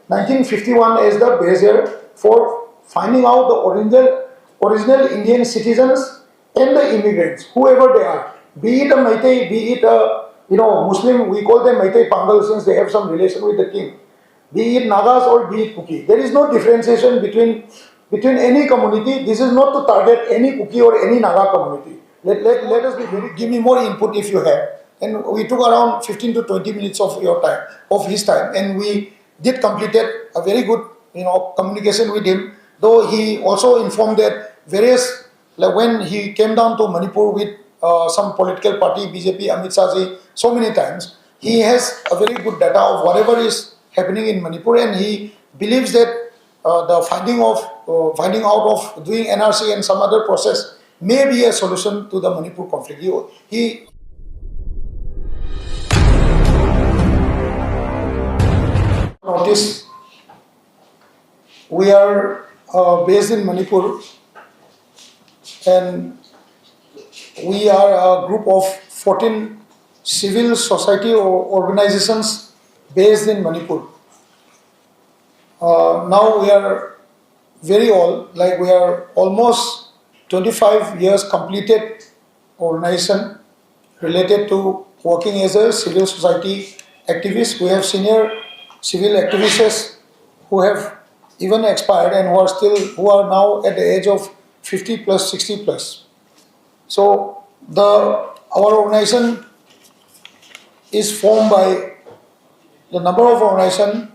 1951 as the base year for finding out the original Indian citizens and the immigrants, whoever they are, be it a Meitei, be it a Muslim. We call them Meitei Pangal since they have some relation with the king. Be it Nagas or be it Kuki, there is no differentiation between any community. This is not to target any Kuki or any Naga community. Let us be very. Give me more input if you have. And we took around 15 to 20 minutes of your time, of his time, and we did completed a very good communication with him. Though he also informed that various, like when he came down to Manipur with some political party, BJP, Amit Shahji, so many times, he has a very good data of whatever is happening in Manipur, and he believes that the finding out of doing NRC and some other process may be a solution to the Manipur conflict. He notice we are based in Manipur, and we are a group of 14 civil society organizations based in Manipur. Now we are very old, like we are almost 25 years completed organization related to working as a civil society activist. We have senior civil activists who have even expired and who are now at the age of 50 plus, 60 plus. So our organization is formed by the number of organization,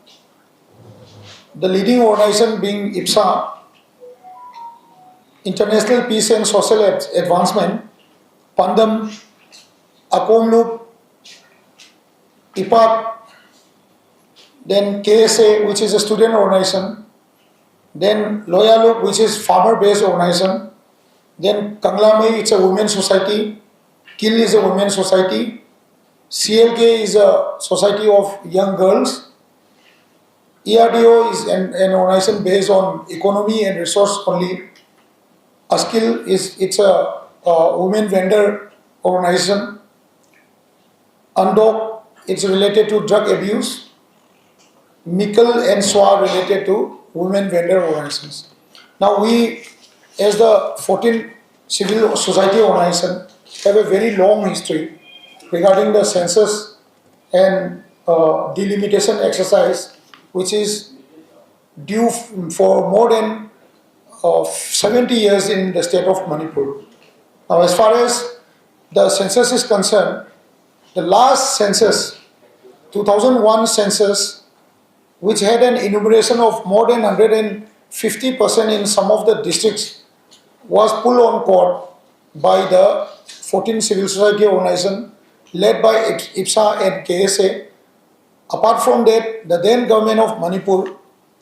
the leading organization being IPSA, International Peace and Social Advancement, Pandam, Akomloop, IPAC, then KSA, which is a student organization, then Loyaluk, which is farmer-based organization, then Kanglamai, it's a women's society, KIL is a women's society, CLK is a society of young girls, ERDO is an organization based on economy and resource only, ASKIL it's a women vendor organization, UNDOC, it's related to drug abuse, Mikkel and SWA related to women vendor organizations. Now we, as the 14 civil society organization, have a very long history regarding the census and delimitation exercise, which is due for more than 70 years in the state of Manipur. Now as far as the census is concerned, the last census, 2001 census, which had an enumeration of more than 150% in some of the districts, was pulled on court by the 14 civil society organization led by IPSA and KSA. Apart from that, the then government of Manipur,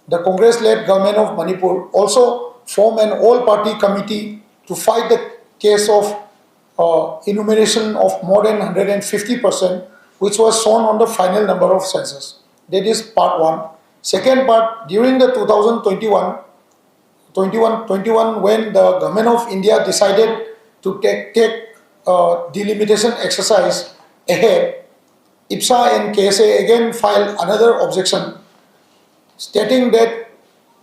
the Congress-led government of Manipur, also formed an all-party committee to fight the case of enumeration of more than 150%, which was shown on the final number of census. That is part one. Second part, during the 2021, when the government of India decided to take delimitation exercise ahead, IPSA and KSA again filed another objection, stating that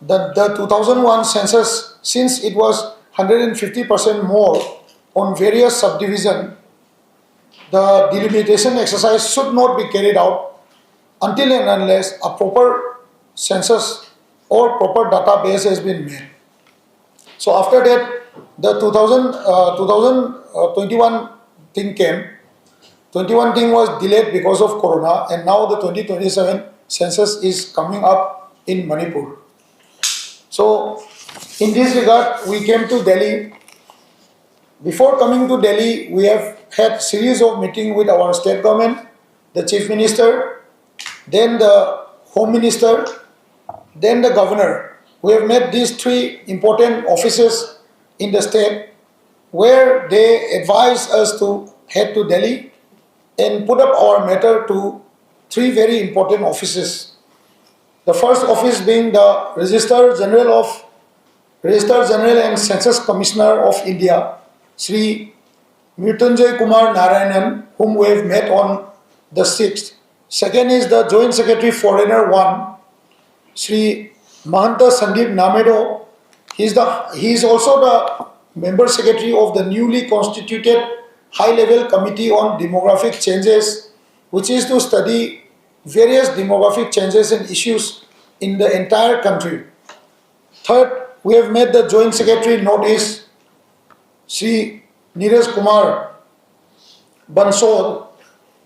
the 2001 census, since it was 150% more on various subdivisions, the delimitation exercise should not be carried out until and unless a proper census or proper database has been made. So after that, the 2021 thing came. 21 thing was delayed because of Corona, and now the 2027 census is coming up in Manipur. So in this regard, we came to Delhi. Before coming to Delhi, we have had series of meetings with our state government, the chief minister, then the home minister, then the governor. We have met these three important offices in the state where they advised us to head to Delhi and put up our matter to three very important offices. The first office being the Registrar General and Census Commissioner of India, Sri Mrityunjay Kumar Narayanan, whom we have met on the 6th. Second is the Joint Secretary Foreigner 1, Sri Mahanta Sandeep Namedo. He is also the member secretary of the newly constituted high-level committee on demographic changes, which is to study various demographic changes and issues in the entire country. Third, we have made the joint secretary notice Sri Neeraj Kumar Bansod.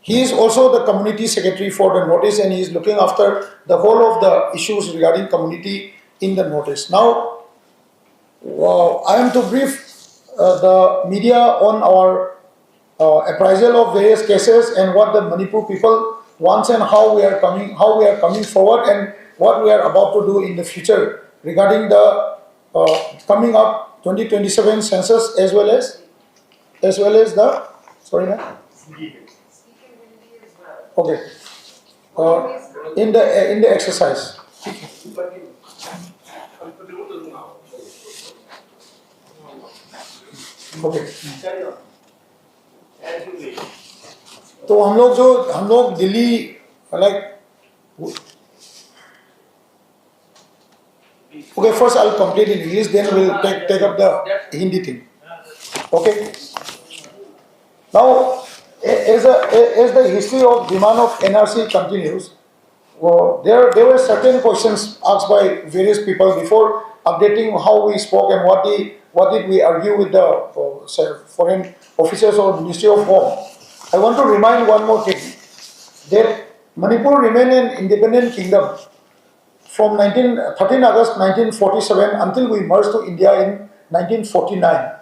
He is also the community secretary for the notice, and he is looking after the whole of the issues regarding community in the notice. Now, I am to brief the media on our appraisal of various cases and what the Manipur people wants and how we are coming forward and what we are about to do in the future regarding the coming up 2027 census as well as the okay in the exercise. Okay. तो हम लोग Delhi okay, first I'll complete in English, then we'll take up the Hindi thing. Okay. Now, as the history of demand of NRC continues, there were certain questions asked by various people before updating how we spoke and what did we argue with the foreign officers or Ministry of Home. I want to remind one more thing, that Manipur remained an independent kingdom from 13 August 1947 until we merged to India in 1949.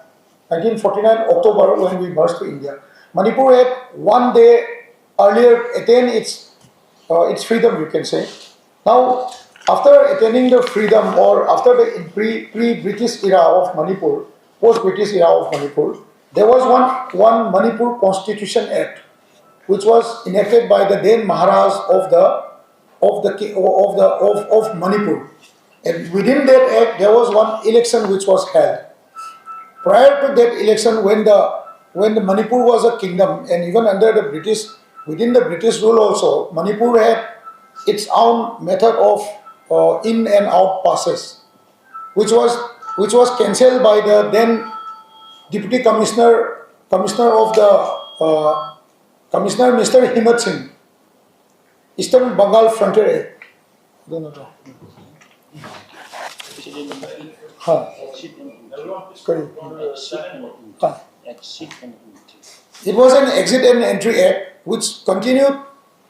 1949 October when we merged to India. Manipur had one day earlier attained its freedom, you can say. Now, after attaining the freedom, or after the pre-British era of Manipur, post-British era of Manipur, there was one Manipur Constitution Act, which was enacted by the then Maharaj of Manipur. And within that act, there was one election which was held. Prior to that election, when the Manipur was a kingdom, and even under the British, within the British rule also, Manipur had its own method of in and out passes, which was cancelled by the then Deputy Commissioner of the Commissioner Mr. Himat Singh, Eastern Bengal Frontier Act. It was an exit and entry act which continued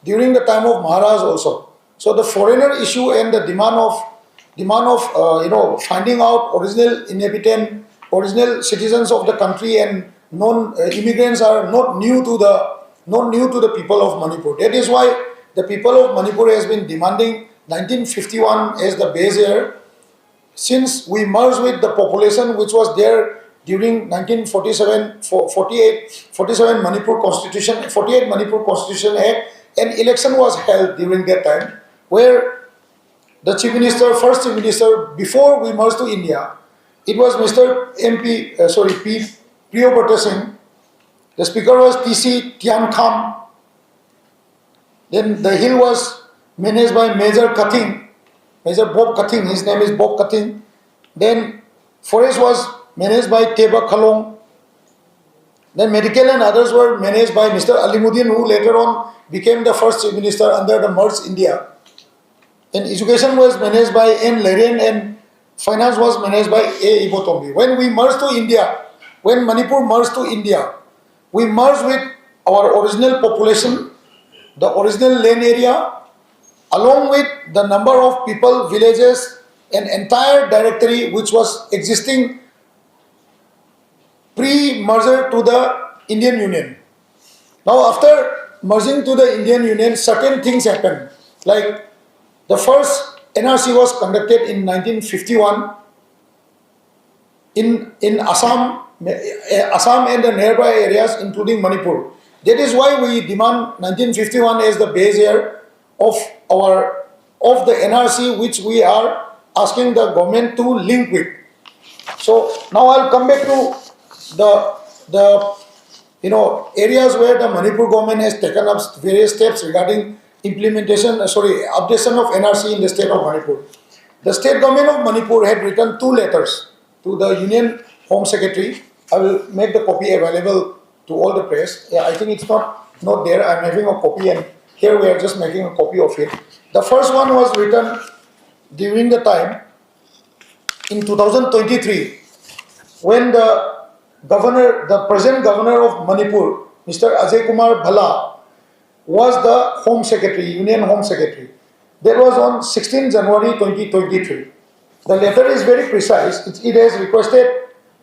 during the time of Maharaj also. So the foreigner issue and the demand of finding out original inhabitant, original citizens of the country and non-immigrants are not new to the people of Manipur. That is why the people of Manipur has been demanding 1951 as the base year, since we merged with the population which was there during 1947, 47 Manipur Constitution, 48 Manipur Constitution Act, an election was held during that time, where the Chief Minister, first Chief Minister, before we merged to India, it was Mr. P. Priyobrata Singh. The Speaker was T.C. Tian Kham. Then the hill was managed by Major Kathing, Major Bob Kathing, his name is Bob Kathing. Then forest was managed by Teba Khalong. Then medical and others were managed by Mr. Alimuddin, who later on became the first Chief Minister under the merged India. And education was managed by N. Larian and finance was managed by A. Ibotombi. When we merged to India, when Manipur merged to India, we merged with our original population, the original land area, along with the number of people, villages, an entire directory which was existing pre-merger to the Indian Union. Now after merging to the Indian Union, certain things happened. Like the first NRC was conducted in 1951 in Assam and the nearby areas including Manipur. That is why we demand 1951 as the base year of the NRC, which we are asking the government to link with. So now I'll come back to the areas where the Manipur government has taken up various steps regarding updation of NRC in the state of Manipur. The state government of Manipur had written 2 letters to the Union Home Secretary. I will make the copy available to all the press. Yeah, I think it's not there. I'm having a copy, and here we are just making a copy of it. The first one was written during the time in 2023 when the present governor of Manipur, Mr. Ajay Kumar Bhala, was the Home Secretary, Union Home Secretary. That was on 16 January 2023. The letter is very precise. It has requested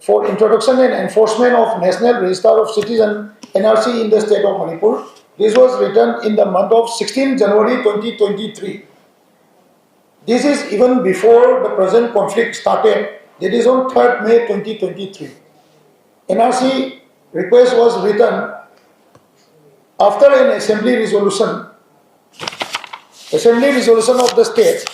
for introduction and enforcement of National Register of Citizens NRC in the state of Manipur. This was written in the month of 16 January 2023. This is even before the present conflict started. That is on 3rd May 2023. NRC request was written after an assembly resolution of the state,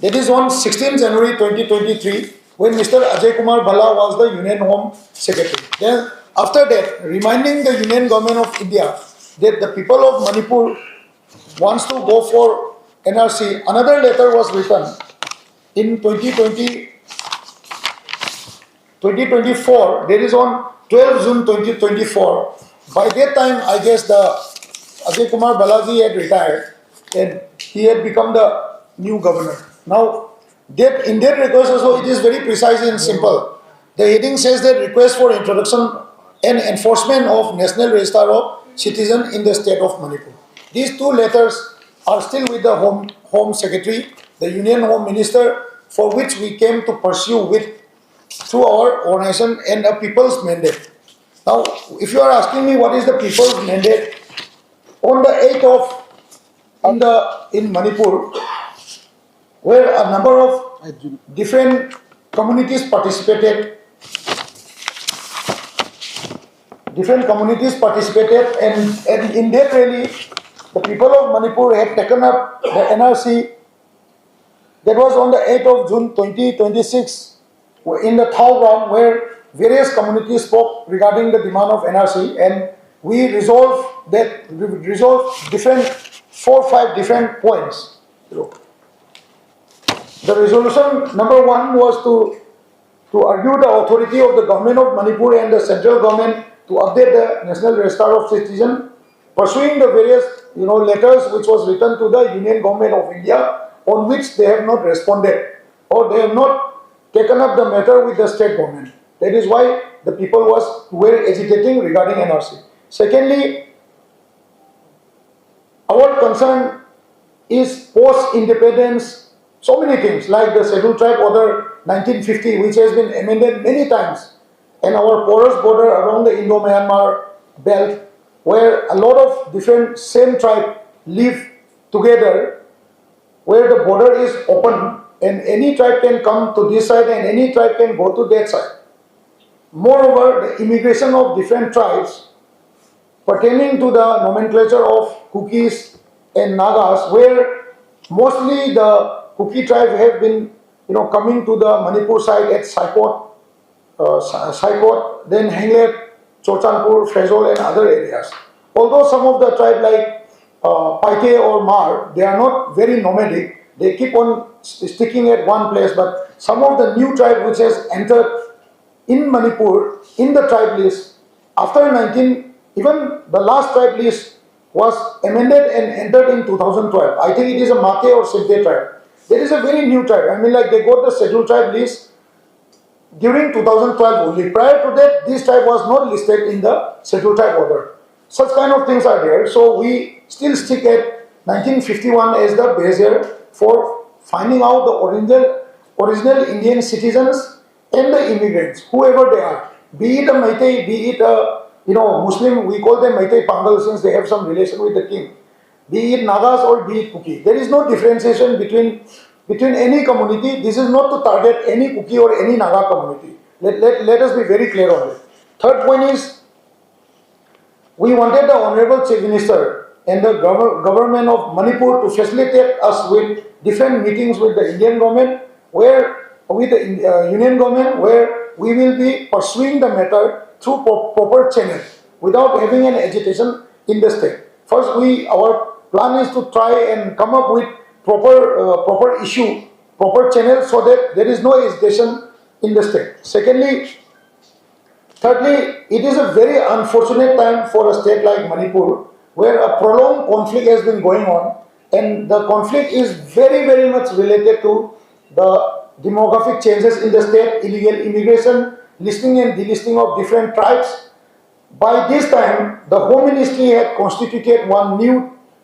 that is on 16 January 2023 when Mr. Ajay Kumar Bhala was the Union Home Secretary. Then after that, reminding the Union Government of India that the people of Manipur wants to go for NRC, another letter was written in 2024, that is on 12 June 2024. By that time, I guess the Ajay Kumar Balaji had retired and he had become the new governor. Now, that in that request also, it is very precise and simple. The heading says that request for introduction and enforcement of National Register of Citizens in the state of Manipur. These 2 letters are still with the Home Secretary, the Union Home Minister, for which we came to pursue through our organization and a people's mandate. Now, if you are asking me what is the people's mandate, on the 8th of in Manipur, where a number of different communities participated, and in that rally, the people of Manipur had taken up the NRC. That was on the 8th of June 2026 in the Thao ground, where various communities spoke regarding the demand of NRC, and we resolved 4 or 5 different points. The resolution number 1 was to argue the authority of the government of Manipur and the central government to update the National Register of Citizens, pursuing the various letters which was written to the Union Government of India, on which they have not responded or they have not taken up the matter with the state government. That is why the people were agitating regarding NRC. Secondly, our concern is post-independence, so many things like the Scheduled Tribe Order 1950, which has been amended many times, and our porous border around the Indo-Myanmar belt, where a lot of different same tribe live together, where the border is open and any tribe can come to this side and any tribe can go to that side. Moreover, the immigration of different tribes pertaining to the nomenclature of Kukis and Nagas, where mostly the Kuki tribe have been coming to the Manipur side at Saikot, then Henglet, Chochanpur, Fezol and other areas. Although some of the tribe like Paike or Mar, they are not very nomadic, they keep on sticking at one place, but some of the new tribe which has entered in Manipur in the tribe list after even the last tribe list was amended and entered in 2012. I think it is a Mate or Sinte tribe. There is a very new tribe. I mean, like they got the scheduled tribe list during 2012 only. Prior to that, this tribe was not listed in the scheduled tribe order. Such kind of things are there. So we still stick at 1951 as the base year for finding out the original Indian citizens and the immigrants, whoever they are. Be it a Meitei, be it a Muslim, we call them Meitei Pangal since they have some relation with the king. Be it Nagas or be it Kuki. There is no differentiation between any community. This is not to target any Kuki or any Naga community. Let us be very clear on it. Third point is, we wanted the Honorable Chief Minister and the government of Manipur to facilitate us with different meetings with the Indian government, with the Union government, where we will be pursuing the matter through proper channel. without having an agitation in the state. First, our plan is to try and come up with proper issue, proper channel, so that there is no agitation in the state. Thirdly, it is a very unfortunate time for a state like Manipur, where a prolonged conflict has been going on, and the conflict is very much related to the demographic changes in the state, illegal immigration, listing and delisting of different tribes. By this time, the Home Ministry had constituted one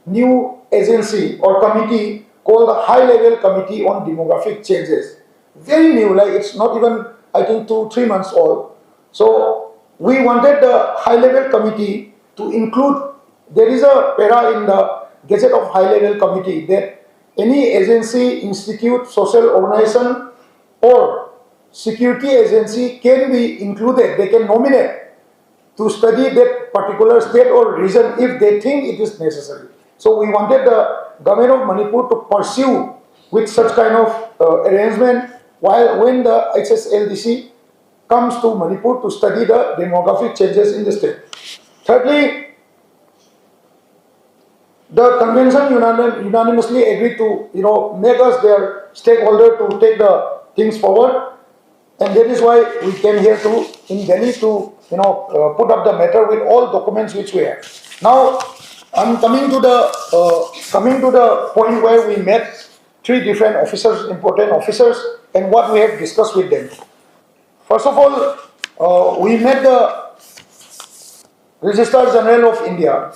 new agency or committee called the High Level Committee on Demographic Changes. Very new, like it's not even, I think, 2-3 months old. So we wanted the High Level Committee to include, there is a para in the Gazette of High Level Committee that any agency, institute, social organization or security agency can be included. They can nominate to study that particular state or region if they think it is necessary. So we wanted the government of Manipur to pursue with such kind of arrangement when the HSLDC comes to Manipur to study the demographic changes in the state. Thirdly, the convention unanimously agreed to make us their stakeholder to take the things forward, and that is why we came here in Delhi to put up the matter with all documents which we have. Now I'm coming to the point where we met 3 different officers, important officers, and what we have discussed with them. First of all, we met the Registrar General of India.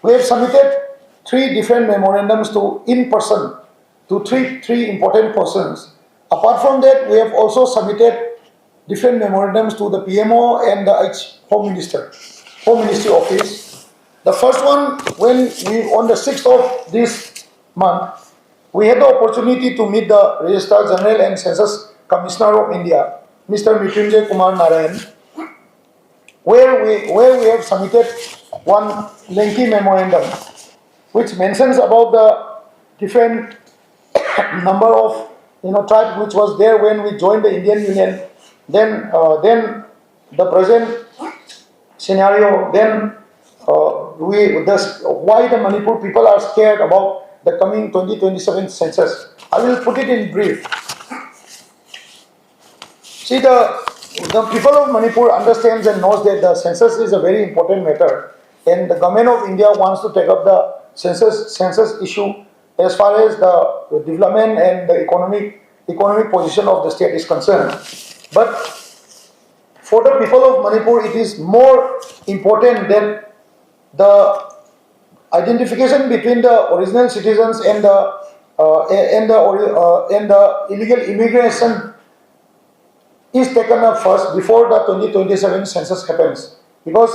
We have submitted 3 different memorandums in person to three important persons. Apart from that, we have also submitted different memorandums to the PMO and the Home Ministry office. The first one, on the 6th of this month, we had the opportunity to meet the Registrar General and Census Commissioner of India, Mr. Mrityunjay Kumar Narayan, where we have submitted one lengthy memorandum which mentions about the different number of tribes which was there when we joined the Indian Union, then the present scenario, then why the Manipur people are scared about the coming 2027 census. I will put it in brief. See, the people of Manipur understands and knows that the census is a very important matter, and the government of India wants to take up the census issue as far as the development and the economic position of the state is concerned. But for the people of Manipur, it is more important that the identification between the original citizens and the illegal immigration is taken up first before the 2027 census happens, because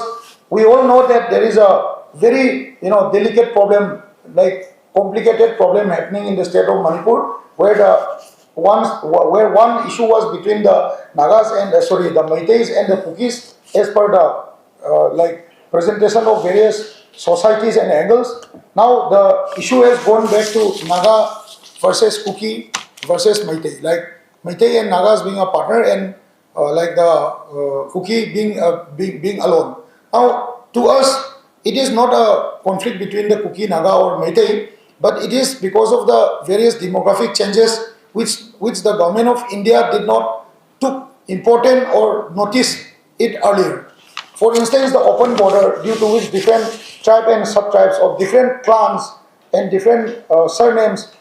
we all know that there is a very delicate problem, like complicated problem happening in the state of Manipur, where one issue was between the Nagas and the Meiteis and the Kukis, as per the presentation of various societies and angles. Now the issue has gone back to Naga versus Kuki versus Meitei, like Meitei and Nagas being a partner, and the Kuki being alone. Now to us, it is not a conflict between the Kuki, Naga or Meitei, but it is because of the various demographic changes which the government of India did not took important or notice it earlier. For instance, the open border, due to which different tribe and sub-tribes of different clans and different surnames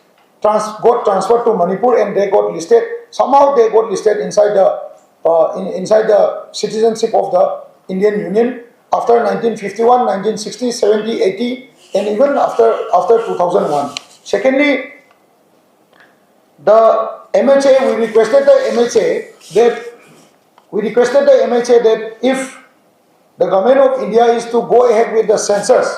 got transferred to Manipur, and they got listed. Somehow they got listed inside the citizenship of the Indian Union after 1951, 1960, 70, 80, and even after 2001. Secondly, the MHA, we requested the MHA that if the government of India is to go ahead with the census,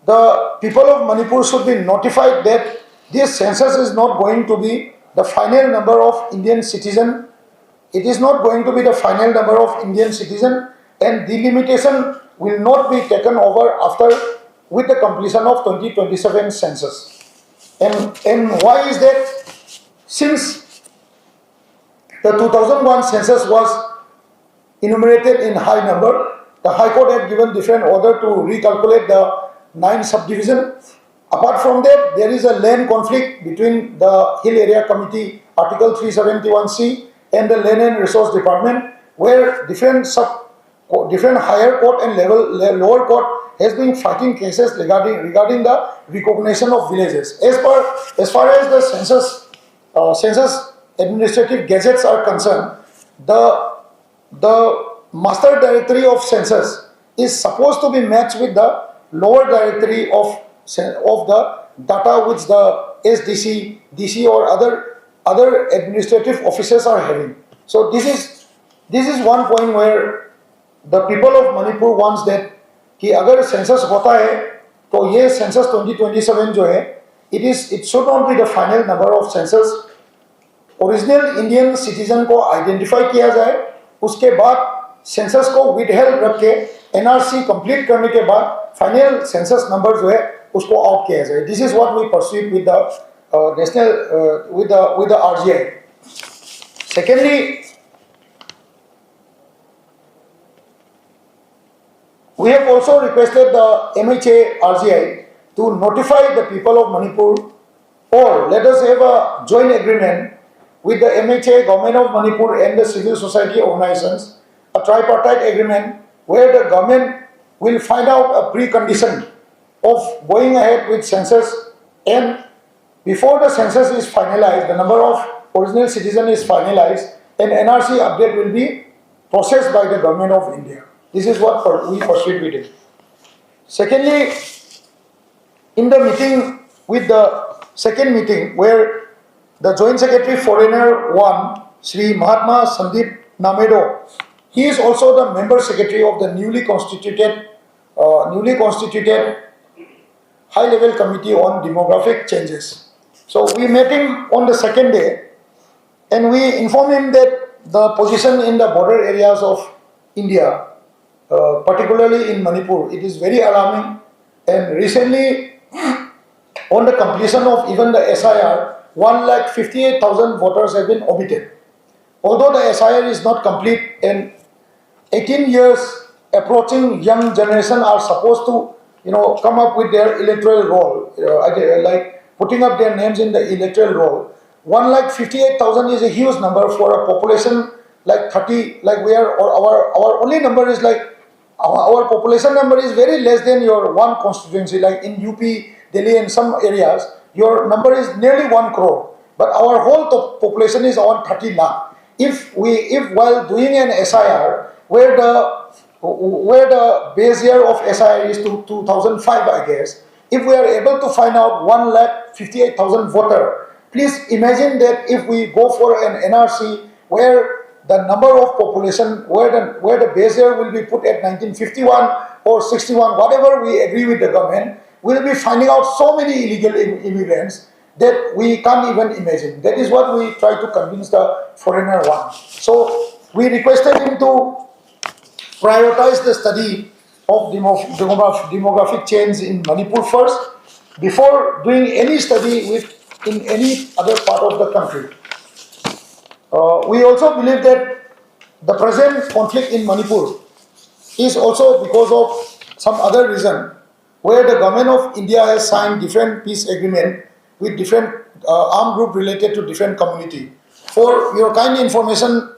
the people of Manipur should be notified that this census is not going to be the final number of Indian citizen. It is not going to be the final number of Indian citizen, and delimitation will not be taken over with the completion of 2027 census. And why is that? Since the 2001 census was enumerated in high number, the High Court had given different order to recalculate the 9 subdivision. Apart from that, there is a land conflict between the Hill Area Committee Article 371C and the Land and Resource Department, where different higher court and lower court has been fighting cases regarding the recognition of villages. As far as the census administrative gazettes are concerned, the master directory of census is supposed to be matched with the lower directory of the data which the SDC, DC or other administrative officers are having. So this is one point where the people of Manipur wants that कि अगर census होता है तो ये census 2027 जो है it should not be the final number of census. Original Indian citizen को identify किया जाए, उसके बाद सेंसस को विदहेल्ड रख के एनआरसी कंप्लीट करने के बाद फाइनल सेंसस नंबर जो है उसको आउट किया जाए. This is what we pursue with the national with the RGI. Secondly, we have also requested the MHA RGI to notify the people of Manipur, or let us have a joint agreement with the MHA, Government of Manipur and the civil society organizations, a tripartite agreement where the government will find out a precondition of going ahead with census, and before the census is finalized, the number of original citizens is finalized, and NRC update will be processed by the Government of India. This is what we proceed with it. Secondly, in the meeting with the second meeting where the Joint Secretary Foreigner 1, Sri Mahatma Sandeep Namedo, he is also the member secretary of the newly constituted high-level committee on demographic changes. So we met him on the second day, and we informed him that the position in the border areas of India, particularly in Manipur, it is very alarming. And recently, on the completion of even the SIR, 1,58,000 voters have been omitted. Although the SIR is not complete and 18 years approaching young generation are supposed to, come up with their electoral roll, like putting up their names in the electoral roll. 1,58,000 is a huge number for a population like 30, like we are, or our only number is like, our population number is very less than your one constituency, like in UP, Delhi and some areas, your number is nearly 1 crore, but our whole population is on 30 lakh. If while doing an SIR, where the base year of SIR is to 2005, I guess, if we are able to find out 1,58,000 voter, please imagine that if we go for an NRC where the number of population, where the base year will be put at 1951 or 61, whatever we agree with the government, we'll be finding out so many illegal immigrants that we can't even imagine. That is what we try to convince the foreigner one. So we requested him to prioritize the study of demographic change in Manipur first, before doing any study in any other part of the country. We also believe that the present conflict in Manipur is also because of some other reason, where the government of India has signed different peace agreement with different armed group related to different community. For your kind information,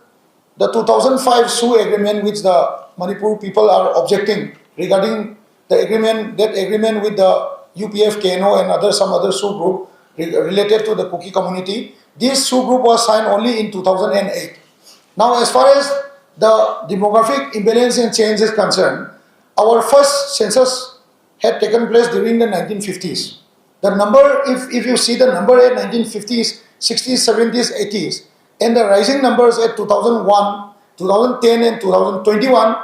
the 2005 Sioux agreement, which the Manipur people are objecting regarding the agreement, that agreement with the UPF, KNO and some other Sioux group related to the Kuki community, this Sioux group was signed only in 2008. Now, as far as the demographic imbalance and change is concerned, our first census had taken place during the 1950s. The number, if you see the number at 1950s, 60s, 70s, 80s, and the rising numbers at 2001, 2010 and 2021,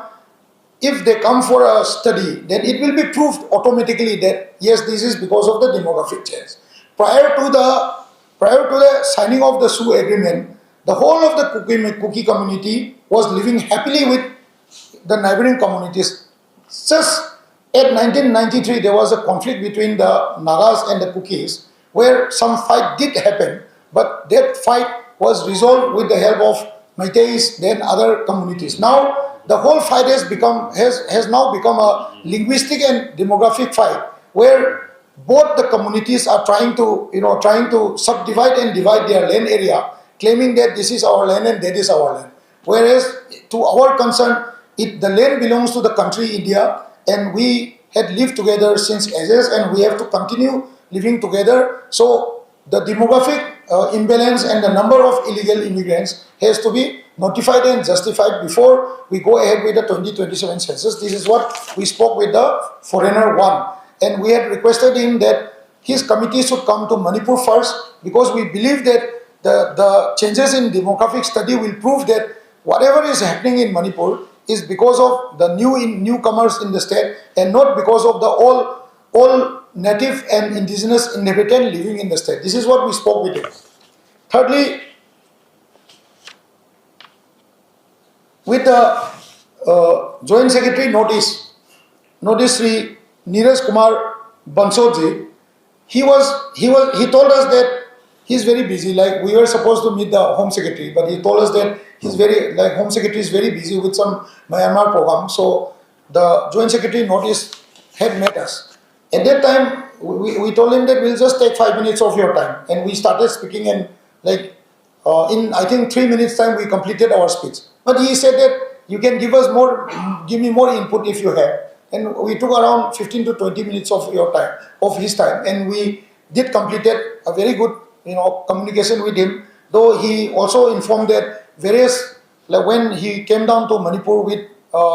if they come for a study, then it will be proved automatically that yes, this is because of the demographic change. Prior to the signing of the Sioux agreement, the whole of the Kuki community was living happily with the neighboring communities. Just at 1993, there was a conflict between the Nagas and the Kukis, where some fight did happen, but that fight was resolved with the help of Meiteis, then other communities. Now, the whole fight has now become a linguistic and demographic fight, where both the communities are trying to subdivide and divide their land area, claiming that this is our land and that is our land. Whereas, to our concern, the land belongs to the country India, and we had lived together since ages, and we have to continue living together. So the demographic imbalance and the number of illegal immigrants has to be notified and justified before we go ahead with the 2027 census. This is what we spoke with the foreigner one, and we had requested him that his committee should come to Manipur first, because we believe that the changes in demographic study will prove that whatever is happening in Manipur is because of the newcomers in the state, and not because of the all native and indigenous inhabitant living in the state. This is what we spoke with him. Thirdly, with the Joint Secretary notice Sri Neeraj Kumar Bansodji, he told us that he's very busy. Like, we were supposed to meet the Home Secretary, but he told us that Home Secretary is very busy with some Myanmar program. So the Joint Secretary notice had met us. At that time, we told him that we'll just take 5 minutes of your time, and we started speaking, and in I think 3 minutes time we completed our speech. But he said that you can give me more input if you have, and we took around 15 to 20 minutes of his time, and we did completed a very good communication with him. Though he also informed that when he came down to Manipur with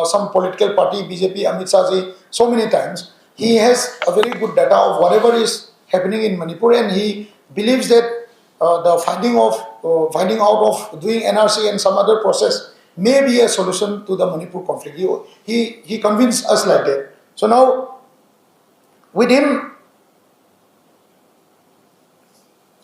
some political party, BJP, Amit Shah ji, so many times, he has a very good data of whatever is happening in Manipur, and he believes that the finding out of doing NRC and some other process may be a solution to the Manipur conflict. He convinced us like that. So now, with him,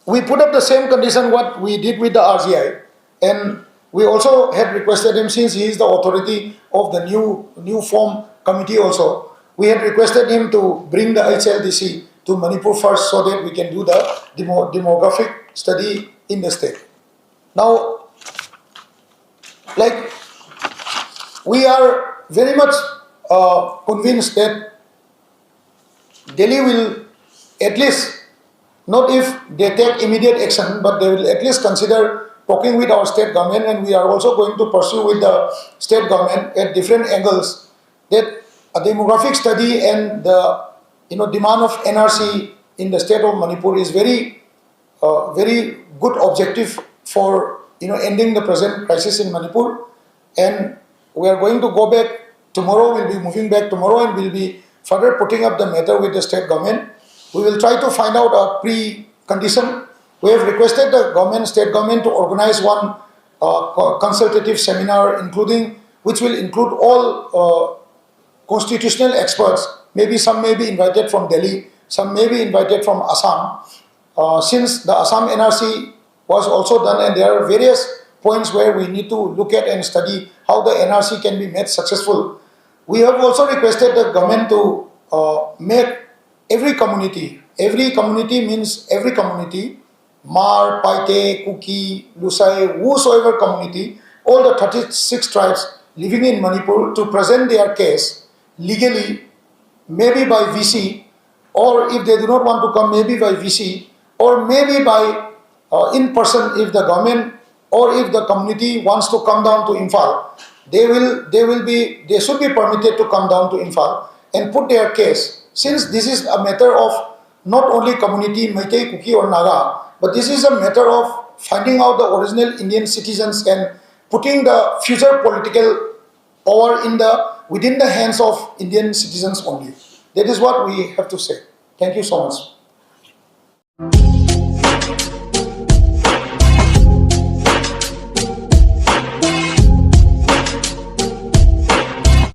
we put up the same condition what we did with the RGI, and we also had requested him, since he is the authority of the new form committee also, we had requested him to bring the HLDC to Manipur first, so that we can do the demographic study in the state. Now, we are very much convinced that Delhi will at least, not if they take immediate action, but they will at least consider talking with our state government, and we are also going to pursue with the state government at different angles that a demographic study and the demand of NRC in the state of Manipur is very good objective for ending the present crisis in Manipur. And we are going to go back tomorrow. We'll be moving back tomorrow, and we'll be further putting up the matter with the state government. We will try to find out a pre-condition. We have requested the state government to organize one consultative seminar, which will include all constitutional experts. Maybe some may be invited from Delhi, some may be invited from Assam. Since the Assam NRC was also done, and there are various points where we need to look at and study how the NRC can be made successful. We have also requested the government to make every community means every community, Mar, Paite, Kuki, Lusai, whosoever community, all the 36 tribes living in Manipur, to present their case legally, maybe by VC, or if they do not want to come, maybe by VC, or maybe by in person if the government or if the community wants to come down to Imphal. They should be permitted to come down to Imphal and put their case. Since this is a matter of not only community, Meitei, Kuki or Naga, but this is a matter of finding out the original Indian citizens and putting the future political power within the hands of Indian citizens only. That is what we have to say. Thank you so much.